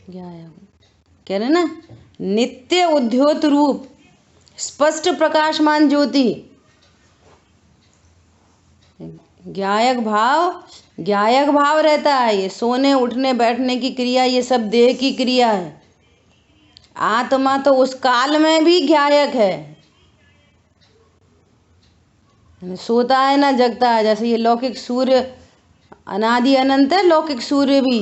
ज्ञायक कह रहे ना, नित्य उद्योत रूप स्पष्ट प्रकाशमान ज्योति। ज्ञायक भाव रहता है। ये सोने उठने बैठने की क्रिया, ये सब देह की क्रिया है। आत्मा तो उस काल में भी ज्ञायक है, सोता है ना जगता है। जैसे ये लौकिक सूर्य अनादि अनंत है, लौकिक सूर्य भी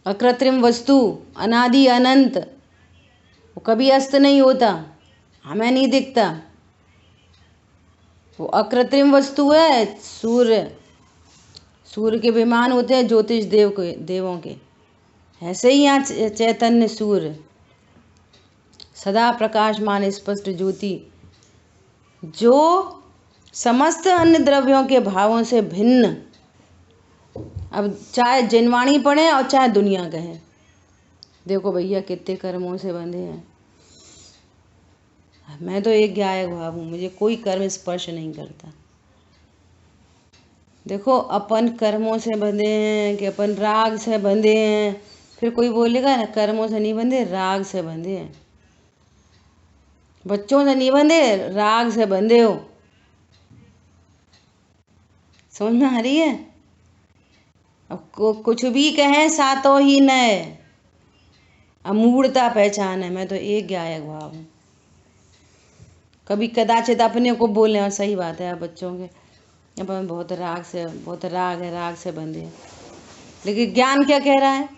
अकृत्रिम वस्तु, अनादि अनंत, वो कभी अस्त नहीं होता, हमें नहीं दिखता, वो अकृत्रिम वस्तु है। सूर्य के विमान होते हैं ज्योतिष देवों के, ऐसे ही यहाँ चैतन्य सूर्य सदा प्रकाशमान स्पष्ट ज्योति, जो समस्त अन्य द्रव्यों के भावों से भिन्न। अब चाहे जिनवाणी पढ़े और चाहे दुनिया कहे, देखो भैया कितने कर्मों से बंधे हैं। मैं तो एक ज्ञायक भाव हूँ, मुझे कोई कर्म स्पर्श नहीं करता। देखो अपन कर्मों से बंधे हैं कि अपन राग से बंधे हैं, फिर कोई बोलेगा ना कर्मों से नहीं बंधे, राग से बंधे हैं। बच्चों से नहीं बंधे, राग से बंधे हो। समझ में आ रही है? अब कुछ भी कहें सातो ही न है, अमूढ़ता पहचान है। मैं तो एक ज्ञायक भाव हूँ। कभी कदाचित अपने को बोले, और सही बात है, आप बच्चों के अपन बहुत राग है, राग से बंधे हैं, लेकिन ज्ञान क्या कह रहा है?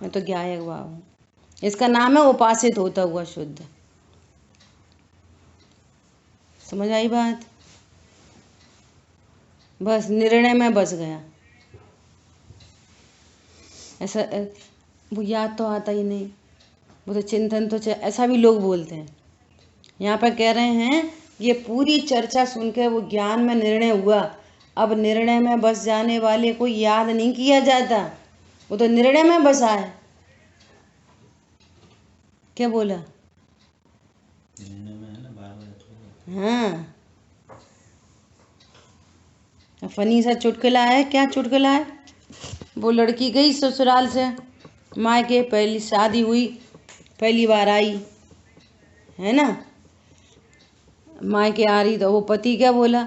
मैं तो ज्ञायक भाव हूँ। इसका नाम है उपासित होता हुआ शुद्ध। समझ आई बात? बस निर्णय में बस गया। ऐसा वो याद तो आता ही नहीं, वो तो चिंतन तो ऐसा भी लोग बोलते हैं। यहाँ पर कह रहे हैं ये पूरी चर्चा सुनकर वो ज्ञान में निर्णय हुआ। अब निर्णय में बस जाने वाले को याद नहीं किया जाता, वो तो निर्णय में बसा है। क्या बोला? हाँ, फनी सा चुटकुला है। क्या चुटकुला है? वो लड़की गई ससुराल से मायके, पहली शादी हुई, पहली बार आई है ना, मायके आ रही तो वो पति क्या बोला,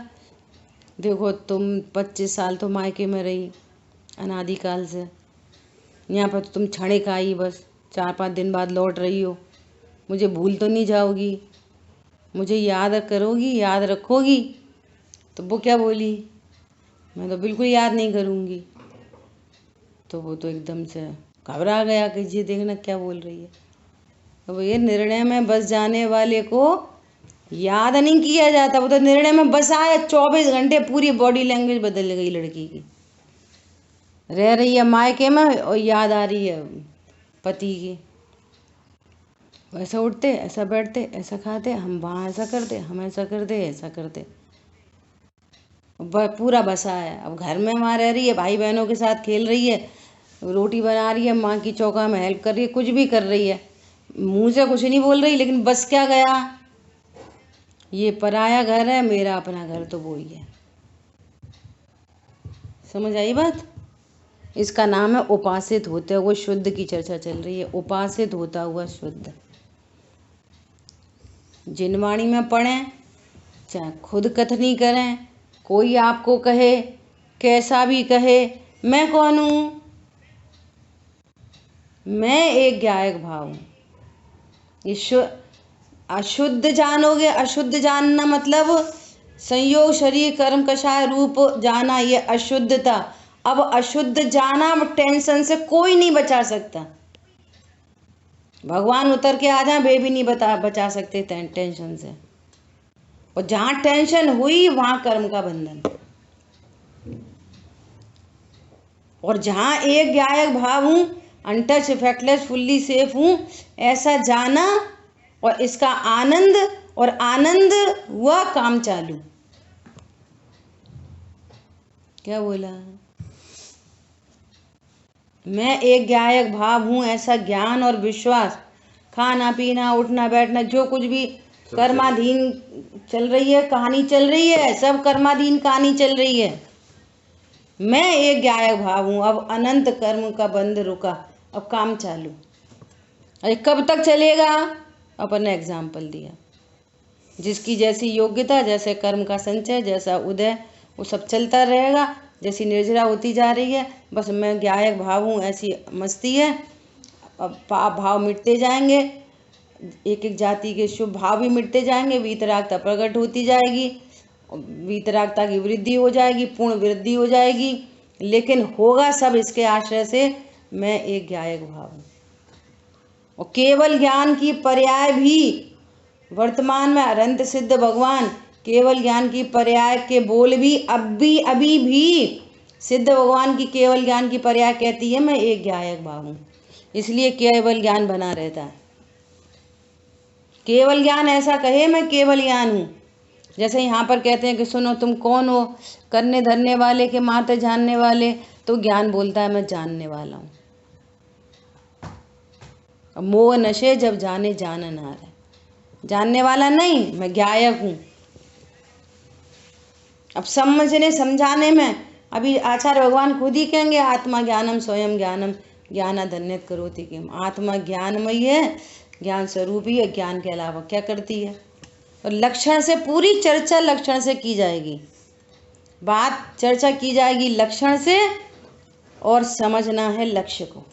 देखो तुम 25 साल तो मायके में रही अनादिकाल से, यहाँ पर तो तुम क्षणिक आई, बस 4-5 दिन बाद लौट रही हो, मुझे भूल तो नहीं जाओगी, मुझे याद करोगी, याद रखोगी? तो वो क्या बोली, मैं तो बिल्कुल याद नहीं करूँगी। तो वो तो एकदम से घबरा गया कि जी देखना क्या बोल रही है। तो ये निर्णय में बस जाने वाले को याद नहीं किया जाता, वो तो निर्णय में बसा है। 24 घंटे पूरी बॉडी लैंग्वेज बदल गई लड़की की, रह रही है मायके में और याद आ रही है पति की। ऐसा उठते, ऐसा बैठते, ऐसा खाते, हम वहाँ ऐसा करते, हम ऐसा करते, ऐसा करते, पूरा बसा है। अब घर में वहाँ रह रही है, भाई बहनों के साथ खेल रही है, रोटी बना रही है, माँ की चौका में हेल्प कर रही है, कुछ भी कर रही है, मुंह से कुछ नहीं बोल रही, लेकिन बस क्या गया, ये पराया घर है, मेरा अपना घर तो वो ही है। समझ आई बात? इसका नाम है उपासित होते हुए शुद्ध की चर्चा चल रही है। उपासित होता हुआ शुद्ध, जिनवाणी में पढ़ें चाहे खुद कथनी करें, कोई आपको कहे कैसा भी कहे, मैं कौन हूँ? मैं एक ज्ञायक भाव हूँ। ये अशुद्ध जानोगे, अशुद्ध जानना मतलब संयोग शरीर कर्म कषाय रूप जाना, ये अशुद्धता। अब अशुद्ध जाना टेंशन से कोई नहीं बचा सकता। भगवान उतर के आ जाए, वे भी नहीं बचा सकते टेंशन से। और जहाँ टेंशन हुई वहाँ कर्म का बंधन। और जहाँ एक ज्ञायक भाव हूँ, अनटच इफेक्टलेस फुल्ली सेफ हूँ, ऐसा जाना, और इसका आनंद, और आनंद हुआ काम चालू। क्या बोला? मैं एक ज्ञायक भाव हूँ, ऐसा ज्ञान और विश्वास, खाना पीना उठना बैठना जो कुछ भी कर्माधीन चल रही है, कहानी चल रही है, सब कर्माधीन कहानी चल रही है। मैं एक ज्ञायक भाव हूँ। अब अनंत कर्म का बंध रुका, अब काम चालू। अरे कब तक चलेगा? अपन ने एग्जाम्पल दिया, जिसकी जैसी योग्यता, जैसे कर्म का संचय, जैसा उदय, वो सब चलता रहेगा। जैसी निर्जरा होती जा रही है, बस मैं ज्ञायक भाव हूँ, ऐसी मस्ती है। अब पाप भाव मिटते जाएंगे, एक एक जाति के शुभ भाव भी मिटते जाएंगे, वीतरागता प्रकट होती जाएगी, वीतरागता की वृद्धि हो जाएगी, पूर्ण वृद्धि हो जाएगी। लेकिन होगा सब इसके आश्रय से, मैं एक ज्ञायक भाव हूँ। और केवल ज्ञान की पर्याय भी वर्तमान में अनंत सिद्ध भगवान, केवल ज्ञान की पर्याय के बोल भी अभी भी सिद्ध भगवान की केवल ज्ञान की पर्याय कहती है, मैं एक ज्ञायक भाव हूँ। इसलिए केवल ज्ञान बना रहता है। केवल ज्ञान ऐसा कहे, मैं केवल ज्ञान हूँ। जैसे यहाँ पर कहते हैं कि सुनो तुम कौन हो, करने धरने वाले के माते जानने वाले, तो ज्ञान बोलता है मैं जानने वाला हूँ। मोह नशे जब जाने जानन हार है, जानने वाला नहीं, मैं ज्ञायक हूँ। अब समझने समझाने में, अभी आचार्य भगवान खुद ही कहेंगे आत्मा ज्ञानम स्वयं ज्ञानम ज्ञानादन्यत करोति किम। आत्मा ज्ञानमयी है, ज्ञान स्वरूप ही है, ज्ञान के अलावा क्या करती है। और लक्षण से पूरी चर्चा लक्षण से की जाएगी, बात चर्चा की जाएगी लक्षण से, और समझना है लक्ष्य को।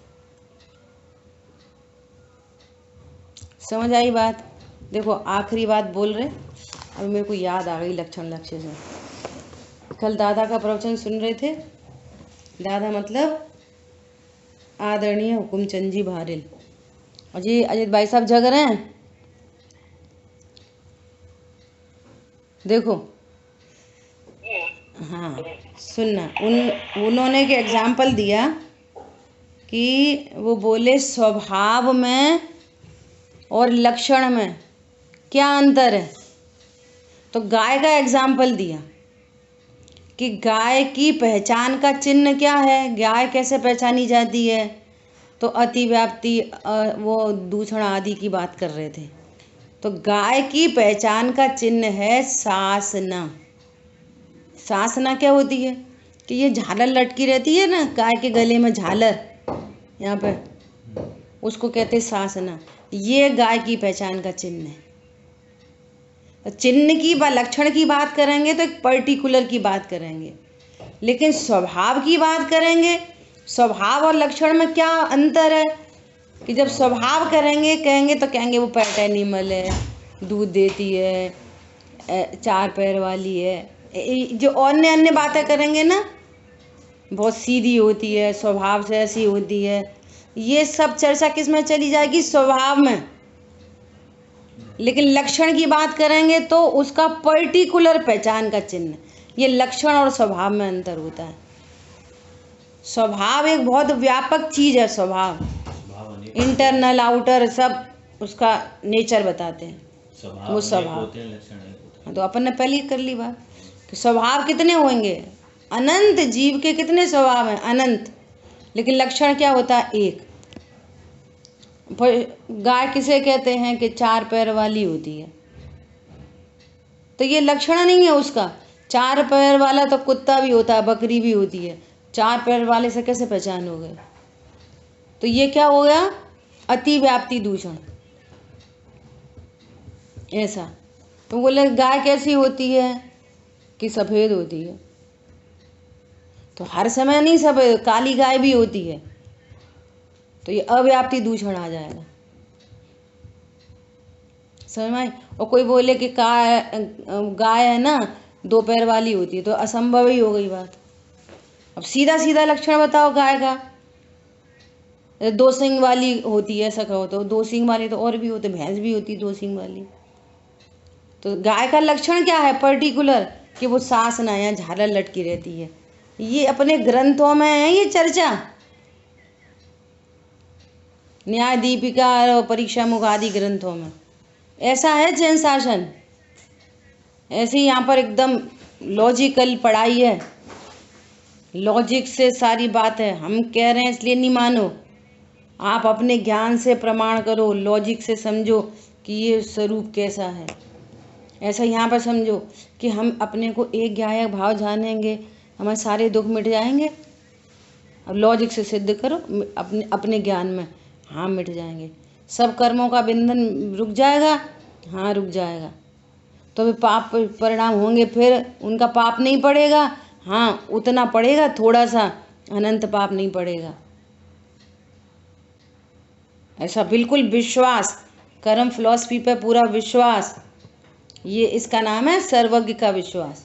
समझ आई बात? देखो आखिरी बात बोल रहे, अभी मेरे को याद आ गई लक्षण लक्ष्य से। कल दादा का प्रवचन सुन रहे थे, दादा मतलब आदरणीय हुकुमचंद जी भारिल। और जी अजित भाई साहब जग रहे हैं, देखो हाँ सुनना। उन्होंने एक एग्जाम्पल दिया कि वो बोले स्वभाव में और लक्षण में क्या अंतर है। तो गाय का एग्जाम्पल दिया कि गाय की पहचान का चिन्ह क्या है, गाय कैसे पहचानी जाती है। तो अतिव्याप्ति, वो दूषण आदि की बात कर रहे थे। तो गाय की पहचान का चिन्ह है सासना। सासना क्या होती है कि ये झालर लटकी रहती है ना, गाय के गले में झालर यहाँ पे, उसको कहते हैं सासना। ये गाय की पहचान का चिन्ह है। तो चिन्ह की लक्षण की बात करेंगे तो एक पर्टिकुलर की बात करेंगे, लेकिन स्वभाव की बात करेंगे, स्वभाव और लक्षण में क्या अंतर है कि जब स्वभाव कहेंगे तो कहेंगे वो पेट एनिमल है, दूध देती है, चार पैर वाली है। जो अन्य बातें करेंगे ना, बहुत सीधी होती है, स्वभाव से ऐसी होती है, ये सब चर्चा किस में चली जाएगी? स्वभाव में। लेकिन लक्षण की बात करेंगे तो उसका पर्टिकुलर पहचान का चिन्ह। ये लक्षण और स्वभाव में अंतर होता है। स्वभाव एक बहुत व्यापक चीज है। स्वभाव इंटरनल आउटर सब उसका नेचर बताते हैं, वो स्वभाव। तो अपन ने पहले ही कर ली बात कि स्वभाव कितने होंगे, अनंत जीव के कितने स्वभाव हैं, अनंत। लेकिन लक्षण क्या होता है? एक। गाय किसे कहते हैं कि 4 पैर वाली होती है, तो ये लक्षण नहीं है उसका। 4 पैर वाला तो कुत्ता भी होता है, बकरी भी होती है, 4 पैर वाले से कैसे पहचान हो गए? तो ये क्या हो गया? अति व्याप्ति दूषण। ऐसा तो बोले गाय कैसी होती है कि सफ़ेद होती है, तो हर समय नहीं सफ़ेद, काली गाय भी होती है, तो ये अव्याप्ति दूषण आ जाएगा। समझ में आई? और कोई बोले कि गाय है ना 2 पैर वाली होती है, तो असंभव ही हो गई बात। अब सीधा सीधा लक्षण बताओ गाय का। 2 सींग वाली होती है ऐसा कहो तो, 2 सींग वाली तो और भी होते, भैंस भी होती 2 सींग वाली। तो गाय का लक्षण क्या है पर्टिकुलर? कि वो सांस ना या झालर लटकी रहती है। ये अपने ग्रंथों में है ये चर्चा, न्याय दीपिका और परीक्षा मुख आदि ग्रंथों में ऐसा है जैन शासन। ऐसे ही यहाँ पर एकदम लॉजिकल पढ़ाई है, लॉजिक से सारी बात है। हम कह रहे हैं इसलिए नहीं मानो, आप अपने ज्ञान से प्रमाण करो, लॉजिक से समझो कि ये स्वरूप कैसा है। ऐसा यहाँ पर समझो कि हम अपने को एक ज्ञायक भाव जानेंगे, हमारे सारे दुख मिट जाएंगे। अब लॉजिक से सिद्ध करो अपने अपने ज्ञान में, हाँ मिट जाएंगे। सब कर्मों का बंधन रुक जाएगा, हाँ रुक जाएगा। तो भी पाप परिणाम होंगे, फिर उनका पाप नहीं पड़ेगा, हाँ उतना पड़ेगा थोड़ा सा, अनंत पाप नहीं पड़ेगा। ऐसा बिल्कुल विश्वास, कर्म फिलॉसफी पे पूरा विश्वास, ये इसका नाम है सर्वज्ञ का विश्वास।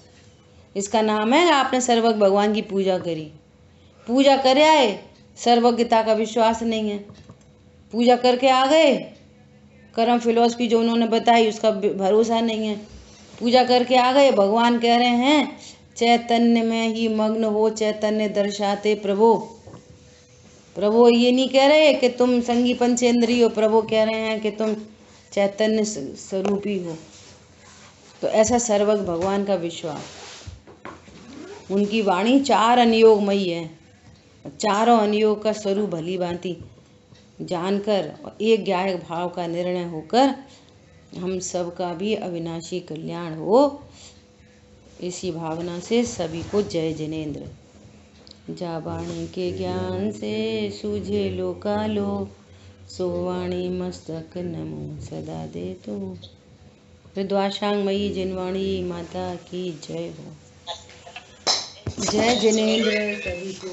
इसका नाम है आपने सर्वज्ञ भगवान की पूजा करी, पूजा करे आए, सर्वज्ञता का विश्वास नहीं है। पूजा करके आ गए, कर्म फिलॉसफी जो उन्होंने बताई उसका भरोसा नहीं है। पूजा करके आ गए, भगवान कह रहे हैं चैतन्य में ही मग्न हो, चैतन्य दर्शाते प्रभु। प्रभु ये नहीं कह रहे कि तुम संगी पंचेंद्रिय हो, प्रभु कह रहे हैं कि तुम चैतन्य स्वरूपी हो। तो ऐसा सर्वज्ञ भगवान का विश्वास। उनकी वाणी 4 अनुयोगमयी है, चारों अनुयोग का स्वरूप भली भांति जानकर और एक ज्ञायक भाव का निर्णय होकर हम सबका भी अविनाशी कल्याण हो, इसी भावना से सभी को जय जिनेन्द्र। जा वाणी के ज्ञान से सूझे लोकालो, सो वाणी मस्तक नमो सदा दे तो। विद्वाशांगमयी जिनवाणी माता की जय हो। जय जिनेन्द्र सभी को।